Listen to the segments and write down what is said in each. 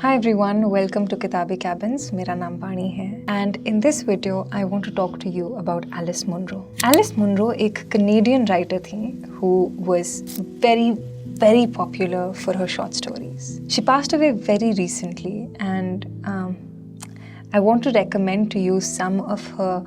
Hi everyone, welcome to Kitaabi Cabins. मेरा नाम वाणी है and in this video I want to talk to you about Alice Munro. Alice Munro एक Canadian writer थी who was very popular for her short stories. She passed away very recently and I want to recommend to you some of her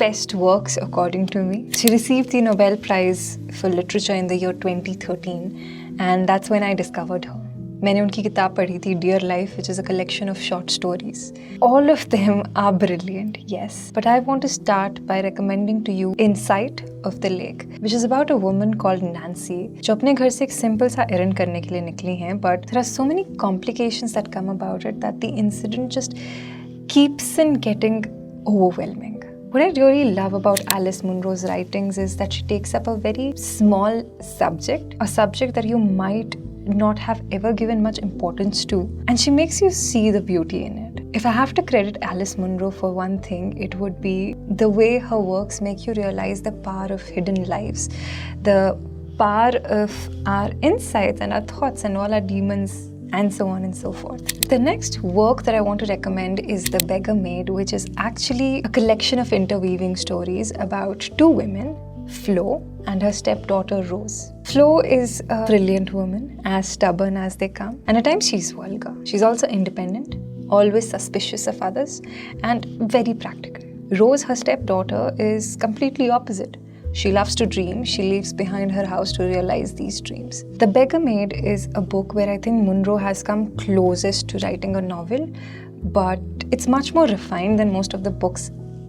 best works according to me. She received the Nobel Prize for Literature in the year 2013 and that's when I discovered her. मैंने उनकी किताब पढ़ी थी Dear Life, which is a collection of short stories. All of them are brilliant, yes. But I want to start by recommending to you Inside of the Lake, which is about a woman called Nancy, जो अपने घर से एक simple सा errand करने के लिए निकली हैं, but there are so many complications that come about it that the incident just keeps on getting overwhelming. What I really love about Alice Munro's writings is that she takes up a very small subject, a subject that you might not have ever given much importance to, and she makes you see the beauty in it. If I have to credit Alice Munro for one thing, it would be the way her works make you realize the power of hidden lives, the power of our insights and our thoughts and all our demons and so on and so forth. The next work that I want to recommend is The Beggar Maid, which is actually a collection of interweaving stories about two women, Flo and her stepdaughter Rose. Flo is a brilliant woman, as stubborn as they come, and at times she's vulgar. She's also independent, always suspicious of others, and very practical. Rose, her stepdaughter, is completely opposite. She loves to dream. She leaves behind her house to realize these dreams. The Beggar Maid is a book where I think Munro has come closest to writing a novel, but it's much more refined than most of the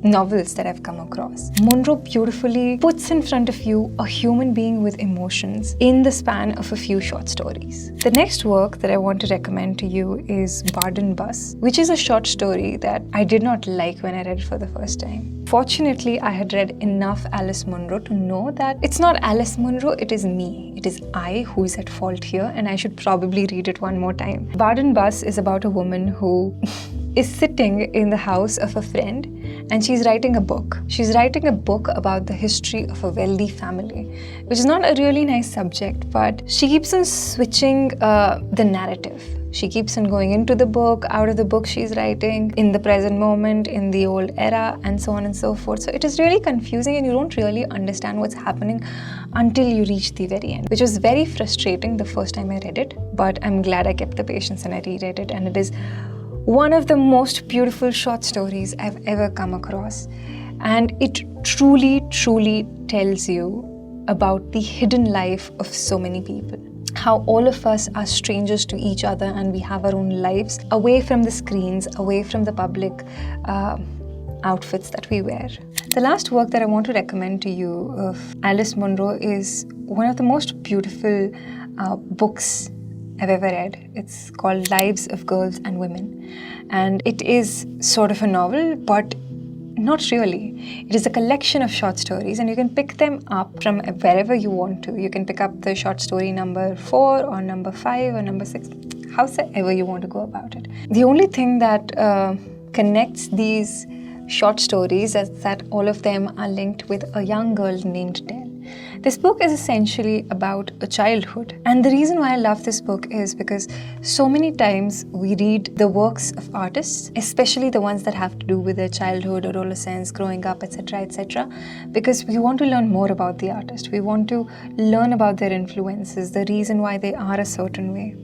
novels that I've come across. Munro beautifully puts in front of you a human being with emotions in the span of a few short stories. The next work that I want to recommend to you is Barden Bus, which is a short story that I did not like when I read it for the first time. Fortunately, I had read enough Alice Munro to know that it's not Alice Munro, it is me. It is I who is at fault here, and I should probably read it one more time. Barden Bus is about a woman who is sitting in the house of a friend and she's writing a book. She's writing a book about the history of a wealthy family, which is not a really nice subject, but she keeps on switching the narrative. She keeps on going into the book, out of the book she's writing, in the present moment, in the old era, and so on and so forth. So it is really confusing and you don't really understand what's happening until you reach the very end, which was very frustrating the first time I read it, but I'm glad I kept the patience and I reread it, and it is one of the most beautiful short stories I've ever come across. And it truly tells you about the hidden life of so many people. How all of us are strangers to each other and we have our own lives away from the screens, away from the public outfits that we wear. The last work that I want to recommend to you of Alice Munro is one of the most beautiful books I've ever read. It's called Lives of Girls and Women, and it is sort of a novel, but not really. It is a collection of short stories and you can pick them up from wherever you want to. You can pick up the short story number 4 or number 5 or number 6, however you want to go about it. The only thing that connects these short stories is that all of them are linked with a young girl named Dell. This book is essentially about a childhood, and the reason why I love this book is because so many times we read the works of artists, especially the ones that have to do with their childhood, adolescence, growing up, etc., because we want to learn more about the artist. We want to learn about their influences, the reason why they are a certain way.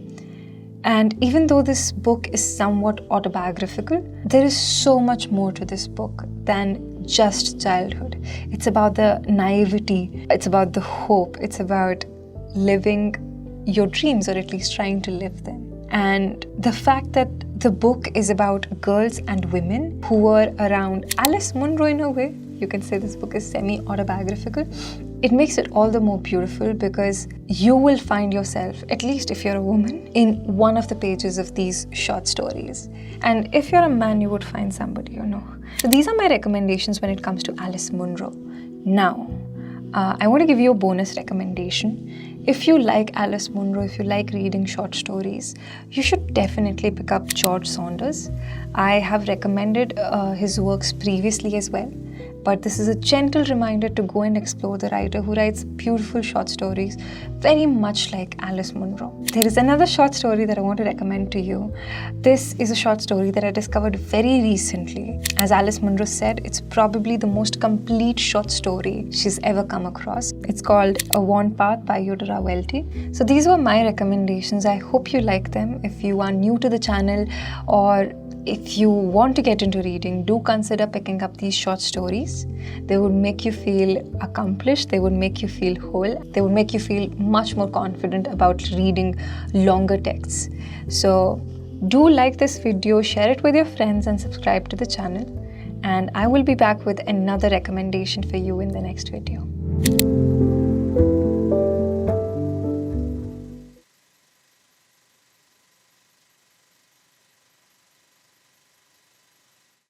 And even though this book is somewhat autobiographical, there is so much more to this book than just childhood. It's about the naivety, it's about the hope, it's about living your dreams, or at least trying to live them. And the fact that the book is about girls and women who were around Alice Munro in a way, you can say this book is semi-autobiographical, it makes it all the more beautiful because you will find yourself, at least if you're a woman, in one of the pages of these short stories. And if you're a man, you would find somebody, So these are my recommendations when it comes to Alice Munro. Now, I want to give you a bonus recommendation. If you like Alice Munro, if you like reading short stories, you should definitely pick up George Saunders. I have recommended his works previously as well, but this is a gentle reminder to go and explore the writer who writes beautiful short stories, very much like Alice Munro. There is another short story that I want to recommend to you. This is a short story that I discovered very recently. As Alice Munro said, it's probably the most complete short story she's ever come across. It's called A Worn Path by Eudora Welty. So these were my recommendations. I hope you like them. If you are new to the channel or if you want to get into reading, do consider picking up these short stories. They would make you feel accomplished, they would make you feel whole, they would make you feel much more confident about reading longer texts. So do like this video, share it with your friends and subscribe to the channel. And I will be back with another recommendation for you in the next video.